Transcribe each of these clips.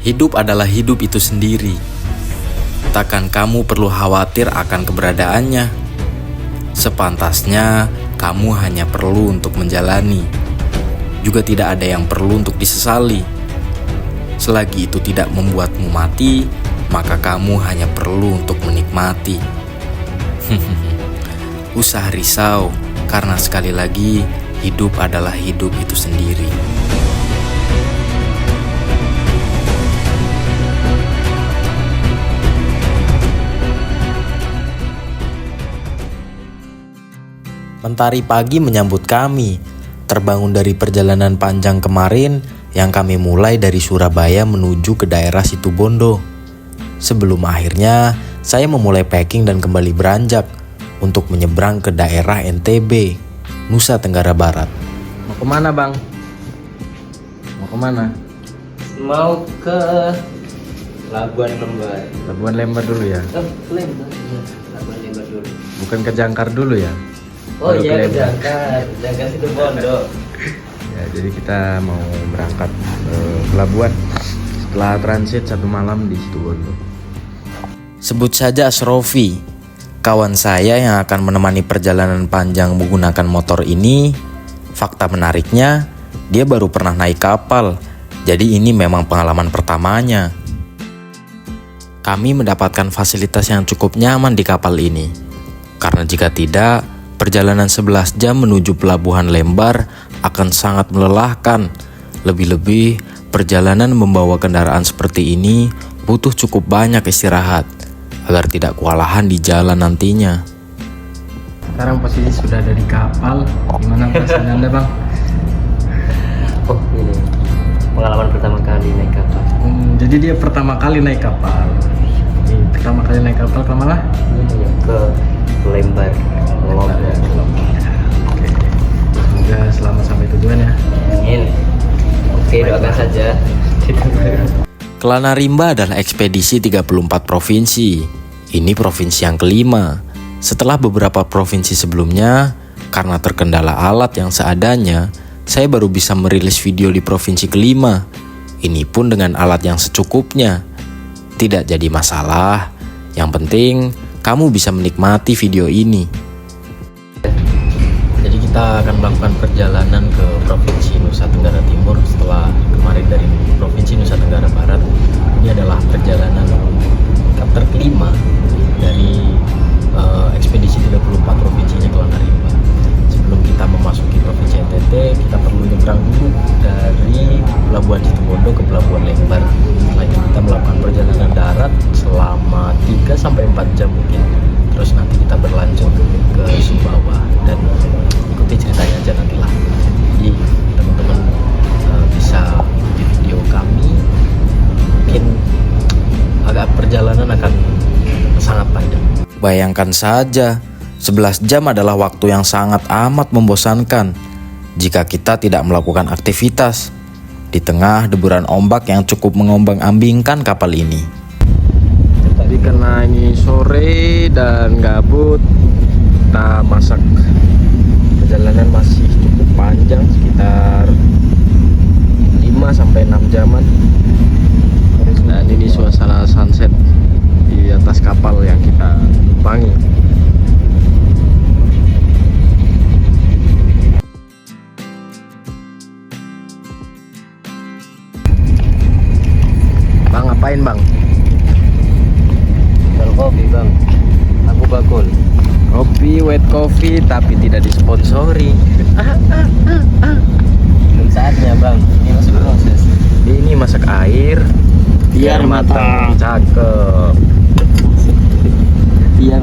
Hidup adalah hidup itu sendiri. Takkan kamu perlu khawatir akan keberadaannya. Sepantasnya kamu hanya perlu untuk menjalani. Juga tidak ada yang perlu untuk disesali. Selagi itu tidak membuatmu mati, maka kamu hanya perlu untuk menikmati. Usah risau, karena sekali lagi hidup adalah hidup itu sendiri. Mentari pagi menyambut kami, terbangun dari perjalanan panjang kemarin yang kami mulai dari Surabaya menuju ke daerah Situbondo. Sebelum akhirnya saya memulai packing dan kembali beranjak untuk menyeberang ke daerah NTB, Nusa Tenggara Barat. Mau kemana bang? Mau kemana? Mau ke Labuan Lembar. Labuan Lembar dulu ya? Lembar, ya. Labuan Lembar dulu. Bukan ke Jangkar dulu ya? Oh Baru iya, ke ke Lembar. Jangkar Situbondo. Ya, jadi kita mau berangkat ke pelabuhan setelah transit 1 malam di Situbondo. Sebut saja Asrofi, kawan saya yang akan menemani perjalanan panjang menggunakan motor ini. Fakta menariknya, dia baru pernah naik kapal, jadi ini memang pengalaman pertamanya. Kami mendapatkan fasilitas yang cukup nyaman di kapal ini, karena jika tidak, perjalanan 11 jam menuju pelabuhan Lembar akan sangat melelahkan. Lebih-lebih, perjalanan membawa kendaraan seperti ini butuh cukup banyak istirahat agar tidak kewalahan di jalan nantinya. Sekarang posisi sudah ada di kapal. Gimana perasaan Anda, Bang? Oh ini pengalaman pertama kali naik kapal. Jadi dia pertama kali naik kapal. Pertama kali naik kapal kemana? Ke Lembar. Lembar ya. Oke. Semoga selamat sampai tujuan ya. Amin. Oke, doakan saja. Kelana Rimba adalah ekspedisi 34 provinsi. Ini provinsi yang kelima. Setelah beberapa provinsi sebelumnya, karena terkendala alat yang seadanya, saya baru bisa merilis video di provinsi kelima. Ini pun dengan alat yang secukupnya. Tidak jadi masalah. Yang penting, kamu bisa menikmati video ini. Jadi kita akan melakukan perjalanan ke Provinsi Nusa Tenggara Timur setelah kemarin dari Provinsi Nusa Tenggara Barat. Ini adalah perjalanan chapter kelima dari ekspedisi 34 provinsinya Kelana Rimba. Sebelum kita memasuki Provinsi NTT, kita perlu nyebrang dulu dari Pelabuhan Situbondo ke Pelabuhan Lembar. Setelah itu kita melakukan perjalanan darat selama 3-4 jam mungkin. Terus nanti kita berlanjut ke Sumbawa dan ikuti ceritanya aja nantilah. Jadi teman-teman bisa di video kami, mungkin agak perjalanan akan sangat panjang. Bayangkan saja, 11 jam adalah waktu yang sangat amat membosankan jika kita tidak melakukan aktivitas di tengah deburan ombak yang cukup mengombang-ambingkan kapal ini. Tadi karena ini sore dan gabut, kita masak. Perjalanan masih cukup panjang, sekitar 5-6 jaman. Dan ini suasana sunset di atas kapal yang kita tumpangi. Bang, ngapain bang? Jual kopi bang. Aku bakul. Kopi, white coffee, tapi tidak disponsori. Belum saatnya bang. Ini masih proses. Ini masak air biar matang. Cakep. Biar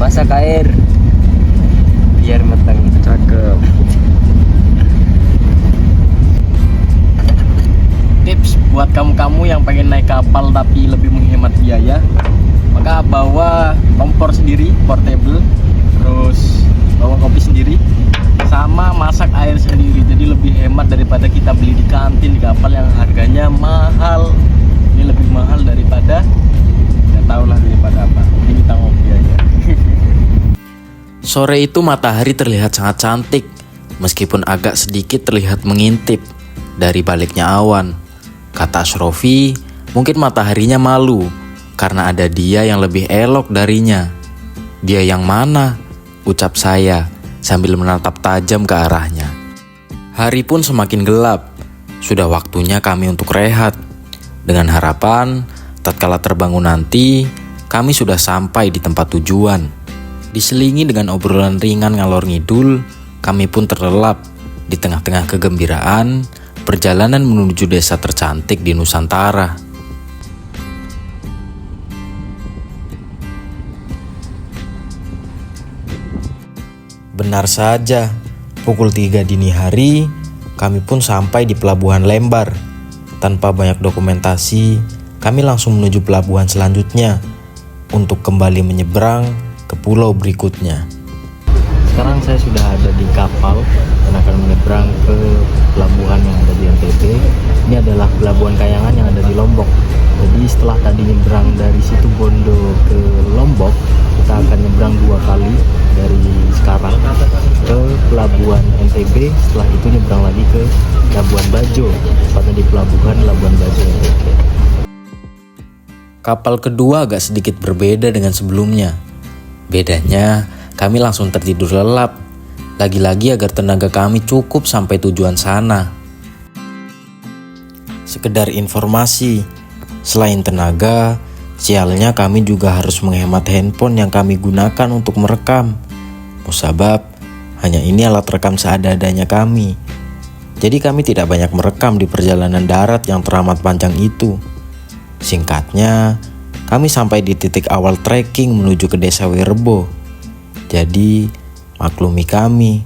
masak air biar matang. Cakep. Tips buat kamu-kamu yang pengen naik kapal tapi lebih menghemat biaya, maka bawa kompor sendiri, portable, terus bawa kopi sendiri, sama masak air sendiri. Jadi lebih hemat daripada kita beli di kantin di kapal yang harganya mahal. Ini lebih mahal daripada, nggak tahu lah daripada apa. Ini kita ngopi aja. Sore itu matahari terlihat sangat cantik, meskipun agak sedikit terlihat mengintip dari baliknya awan. Kata Asrofi, Mungkin mataharinya malu karena ada dia yang lebih elok darinya. Dia yang mana? Ucap saya sambil menatap tajam ke arahnya. Hari pun semakin gelap. Sudah waktunya kami untuk rehat. Dengan harapan, tatkala terbangun nanti, kami sudah sampai di tempat tujuan. Diselingi dengan obrolan ringan ngalor ngidul, kami pun terlelap di tengah-tengah kegembiraan perjalanan menuju desa tercantik di Nusantara. Benar saja, pukul 3 dini hari, kami pun sampai di Pelabuhan Lembar. Tanpa banyak dokumentasi, kami langsung menuju pelabuhan selanjutnya untuk kembali menyeberang ke pulau berikutnya. Sekarang saya sudah ada di kapal dan akan menyeberang ke pelabuhan yang ada di NTB. Ini adalah pelabuhan Kayangan yang ada di Lombok. Jadi setelah tadi nyebrang dari situ Bondo ke Lombok, kita akan nyebrang 2 kali dari sekarang ke pelabuhan NTB. Setelah itu nyebrang lagi ke Labuan Bajo, tepatnya di pelabuhan Labuan Bajo NTB. Kapal kedua agak sedikit berbeda dengan sebelumnya. Bedanya, kami langsung tertidur lelap. Lagi-lagi agar tenaga kami cukup sampai tujuan sana. Sekedar informasi, selain tenaga, sialnya kami juga harus menghemat handphone yang kami gunakan untuk merekam. Musabab, hanya ini alat rekam seadanya kami. Jadi kami tidak banyak merekam di perjalanan darat yang teramat panjang itu. Singkatnya, kami sampai di titik awal trekking menuju ke desa Werebo. Jadi, maklumi kami.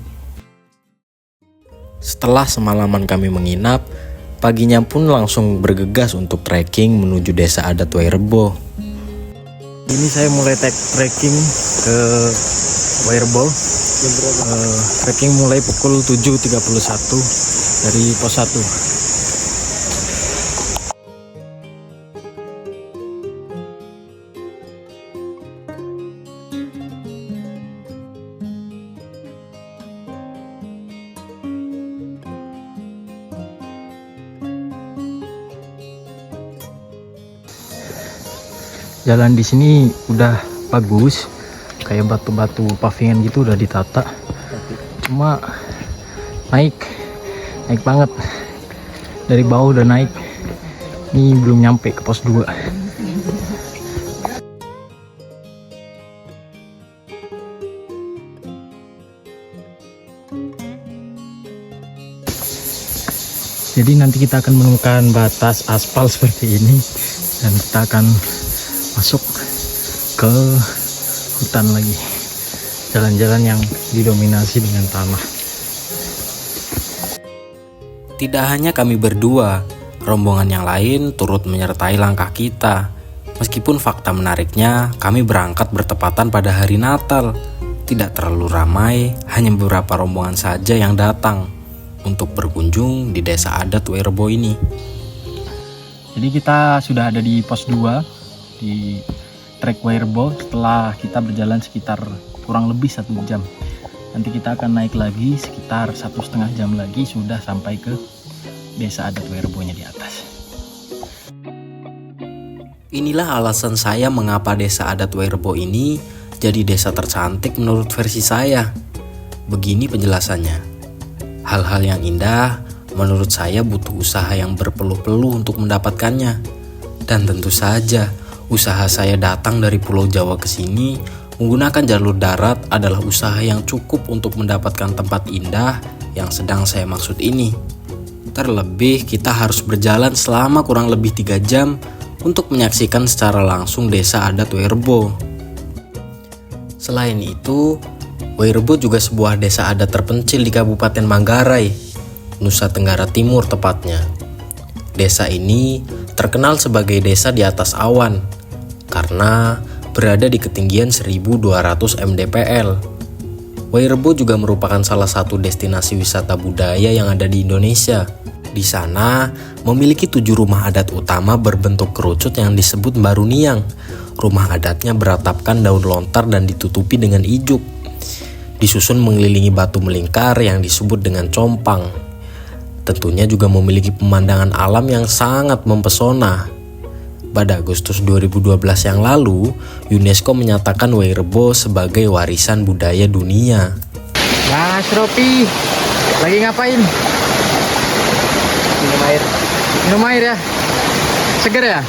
Setelah semalaman kami menginap, paginya pun langsung bergegas untuk trekking menuju desa adat Werebo. Ini saya mulai trekking ke Werebo. Trekking mulai pukul 7.31 dari pos 1. Jalan di sini udah bagus, kayak batu-batu pavingan gitu udah ditata. Cuma naik banget. Dari bawah udah naik. Ini belum nyampe ke pos 2. Jadi nanti kita akan menemukan batas aspal seperti ini dan kita akan masuk ke hutan lagi, jalan-jalan yang didominasi dengan tanah. Tidak hanya kami berdua, rombongan yang lain turut menyertai langkah kita. Meskipun fakta menariknya, kami berangkat bertepatan pada hari Natal. Tidak terlalu ramai, hanya beberapa rombongan saja yang datang untuk berkunjung di desa adat Werebo ini. Jadi kita sudah ada di pos 2 di trek Werebo setelah kita berjalan sekitar kurang lebih 1 jam. Nanti kita akan naik lagi sekitar 1,5 jam lagi sudah sampai ke desa adat Werebo-nya di atas. Inilah alasan saya mengapa desa adat Werebo ini jadi desa tercantik menurut versi saya. Begini penjelasannya. Hal-hal yang indah menurut saya butuh usaha yang berpeluh-peluh untuk mendapatkannya. Dan tentu saja usaha saya datang dari Pulau Jawa ke sini menggunakan jalur darat adalah usaha yang cukup untuk mendapatkan tempat indah yang sedang saya maksud ini. Terlebih kita harus berjalan selama kurang lebih 3 jam untuk menyaksikan secara langsung desa adat Werebo. Selain itu, Werebo juga sebuah desa adat terpencil di Kabupaten Manggarai, Nusa Tenggara Timur tepatnya. Desa ini terkenal sebagai desa di atas awan karena berada di ketinggian 1200 mdpl. Werebo juga merupakan salah satu destinasi wisata budaya yang ada di Indonesia. Di sana memiliki 7 rumah adat utama berbentuk kerucut yang disebut Baruniang. Rumah adatnya beratapkan daun lontar dan ditutupi dengan ijuk. Disusun mengelilingi batu melingkar yang disebut dengan compang. Tentunya juga memiliki pemandangan alam yang sangat mempesona. Pada Agustus 2012 yang lalu, UNESCO menyatakan Way Rebo sebagai warisan budaya dunia. Mas Ropi, lagi ngapain? Minum air. Minum air ya? Seger ya?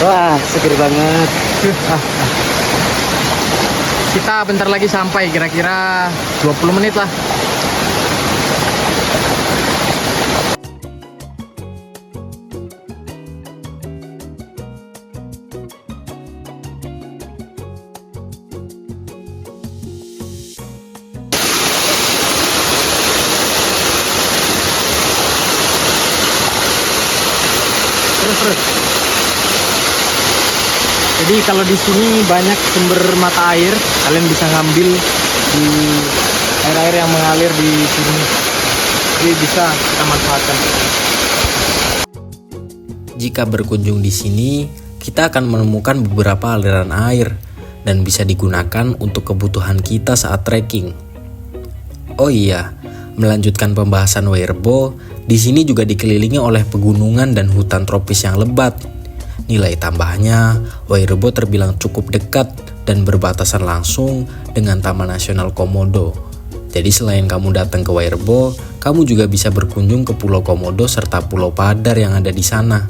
Wah, seger banget. Kita bentar lagi sampai, kira-kira 20 menit lah. Terus. Jadi kalau di sini banyak sumber mata air, kalian bisa ngambil di air-air yang mengalir di sini. Jadi bisa kita manfaatkan. Jika berkunjung di sini, kita akan menemukan beberapa aliran air dan bisa digunakan untuk kebutuhan kita saat trekking. Oh iya, melanjutkan pembahasan Way Rebo, di sini juga dikelilingi oleh pegunungan dan hutan tropis yang lebat. Nilai tambahnya, Way Rebo terbilang cukup dekat dan berbatasan langsung dengan Taman Nasional Komodo. Jadi selain kamu datang ke Way Rebo, kamu juga bisa berkunjung ke Pulau Komodo serta Pulau Padar yang ada di sana.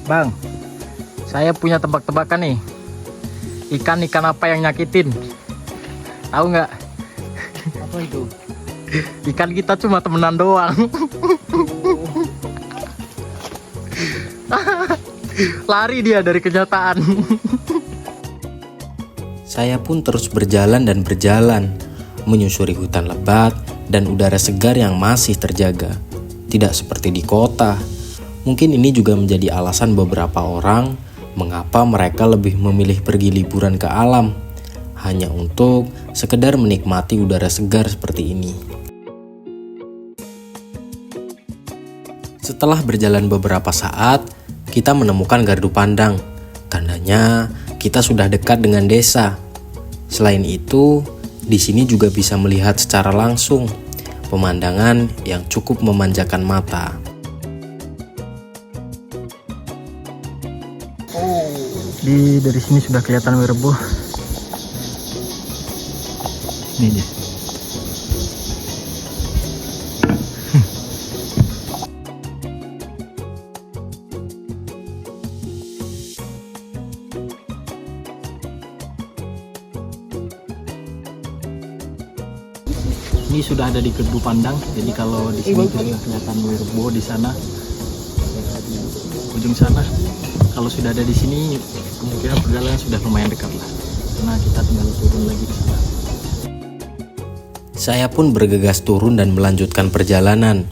Bang, saya punya tebak-tebakan nih. Ikan-ikan apa yang nyakitin? Tahu nggak? Apa itu? Ikan kita cuma temenan doang. Lari dia dari kenyataan. Saya pun terus berjalan dan berjalan, menyusuri hutan lebat dan udara segar yang masih terjaga. Tidak seperti di kota. Mungkin ini juga menjadi alasan beberapa orang mengapa mereka lebih memilih pergi liburan ke alam, hanya untuk sekedar menikmati udara segar seperti ini. Setelah berjalan beberapa saat, kita menemukan gardu pandang. Tandanya kita sudah dekat dengan desa. Selain itu, di sini juga bisa melihat secara langsung pemandangan yang cukup memanjakan mata. Dari sini sudah kelihatan Way Rebo. Ini dia. Ini sudah ada di gardu pandang. Jadi kalau di sini sudah kelihatan Way Rebo di sana, di ujung sana. Kalau sudah ada di sini, kemungkinan perjalanan sudah lumayan dekat lah, karena kita tinggal turun lagi di sana. Saya pun bergegas turun dan melanjutkan perjalanan,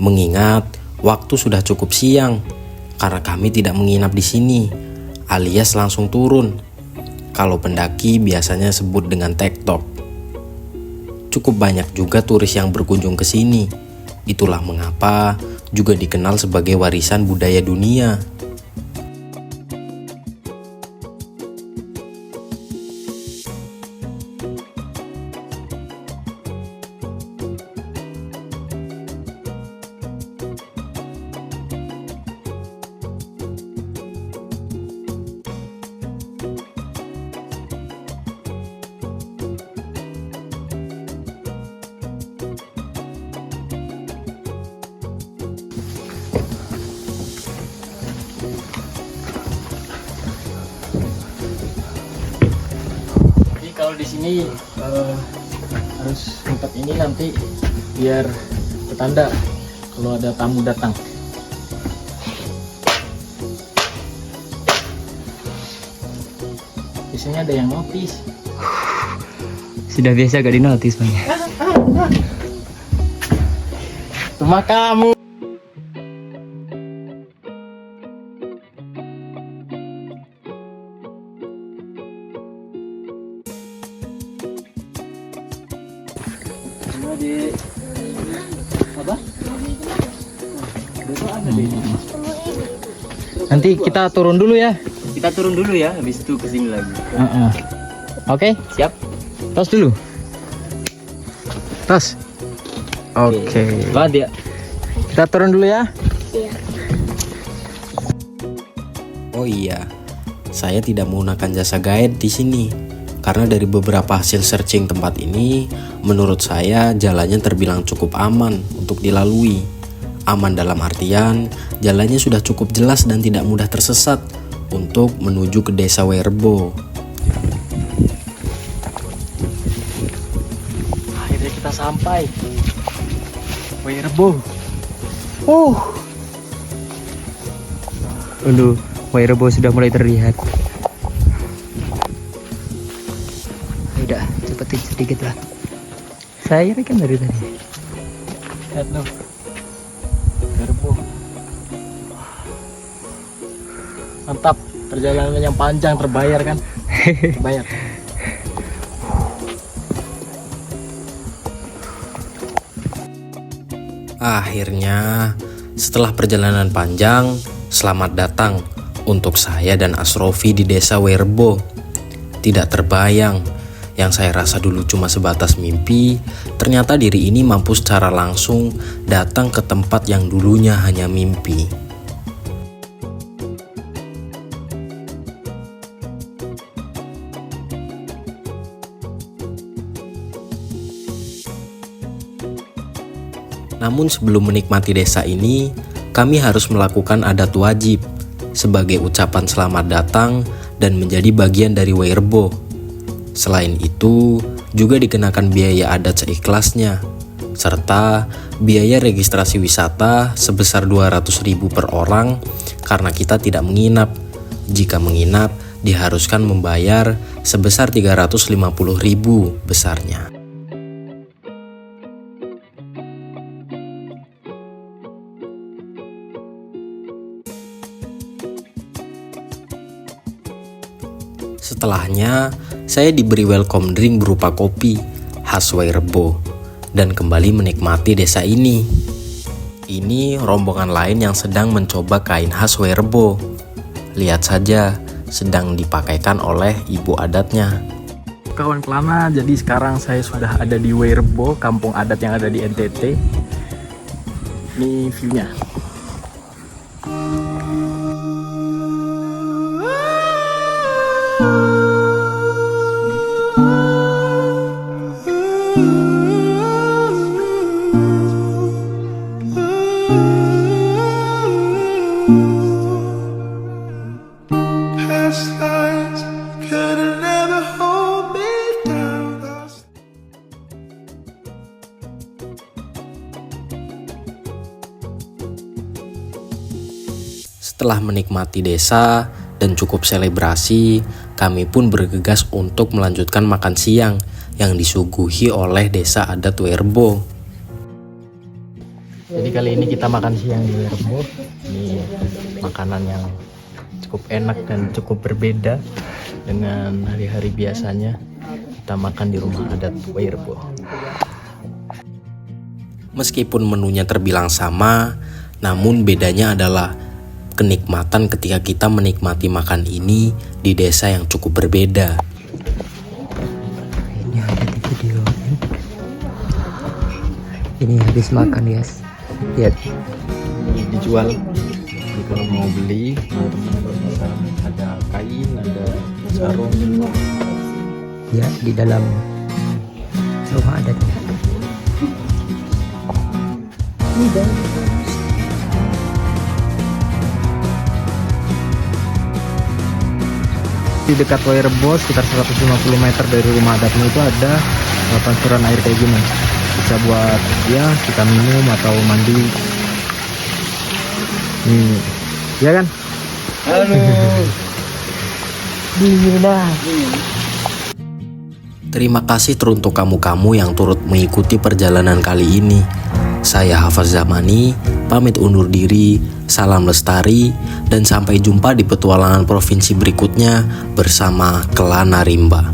mengingat waktu sudah cukup siang, karena kami tidak menginap di sini, alias langsung turun. Kalau pendaki biasanya sebut dengan tektok. Cukup banyak juga turis yang berkunjung ke sini. Itulah mengapa juga dikenal sebagai warisan budaya dunia. Kalau di sini harus tempat ini nanti biar petanda kalau ada tamu datang. Biasanya ada yang notice. Sudah biasa gak di notice bang. Rumah kamu. Di apa? Ada di Nanti kita turun dulu ya. Kita turun dulu ya, habis itu kesini lagi. Oke, Siap? tos dulu. Tos. Oke. Banget ya. Kita turun dulu ya. Oh iya, saya tidak menggunakan jasa guide di sini karena dari beberapa hasil searching tempat ini, menurut saya jalannya terbilang cukup aman untuk dilalui. Aman dalam artian jalannya sudah cukup jelas dan tidak mudah tersesat untuk menuju ke desa Wairebo. Akhirnya kita sampai. Wairebo. Wairebo sudah mulai terlihat. Udah, cepetin sedikit lah. Saya kan dari tadi. Lihat loh. Wairebo. Mantap, perjalanan yang panjang terbayar kan? Terbayar. Akhirnya, setelah perjalanan panjang, selamat datang untuk saya dan Asrofi di desa Wairebo. Tidak terbayang, yang saya rasa dulu cuma sebatas mimpi, ternyata diri ini mampu secara langsung datang ke tempat yang dulunya hanya mimpi. Namun sebelum menikmati desa ini, kami harus melakukan adat wajib sebagai ucapan selamat datang dan menjadi bagian dari Wairebo. Selain itu, juga dikenakan biaya adat seikhlasnya, serta biaya registrasi wisata sebesar 200.000 per orang karena kita tidak menginap. Jika menginap, diharuskan membayar sebesar 350.000 besarnya. Setelahnya, saya diberi welcome drink berupa kopi khas Wairebo dan kembali menikmati desa ini. Ini rombongan lain yang sedang mencoba kain khas Wairebo. Lihat saja, sedang dipakaikan oleh ibu adatnya. Kawan Kelana, jadi sekarang saya sudah ada di Wairebo, kampung adat yang ada di NTT. Ini view-nya. Setelah menikmati desa dan cukup selebrasi, kami pun bergegas untuk melanjutkan makan siang yang disuguhi oleh desa adat Wairebo. Jadi kali ini kita makan siang di Wairebo. Ini makanan yang cukup enak dan cukup berbeda dengan hari-hari biasanya kita makan di rumah adat Wairebo. Meskipun menunya terbilang sama, namun bedanya adalah kenikmatan ketika kita menikmati makan ini di desa yang cukup berbeda. Ini ada di video. Ini habis makan, guys. Lihat. Ini dijual. Jadi kalau mau beli, teman-teman bisa ada kain, ada sarung. Ya, di dalam rumah adatnya. Ini Di dekat Wairebo sekitar 150 meter dari rumah adatnya itu ada pancuran air kayak gini. Bisa buat ya kita minum atau mandi. Nih, ya kan? Halo. Bismillah. Terima kasih teruntuk kamu-kamu yang turut mengikuti perjalanan kali ini. Saya Hafaz Zamani, pamit undur diri, salam lestari, dan sampai jumpa di petualangan provinsi berikutnya bersama Kelana Rimba.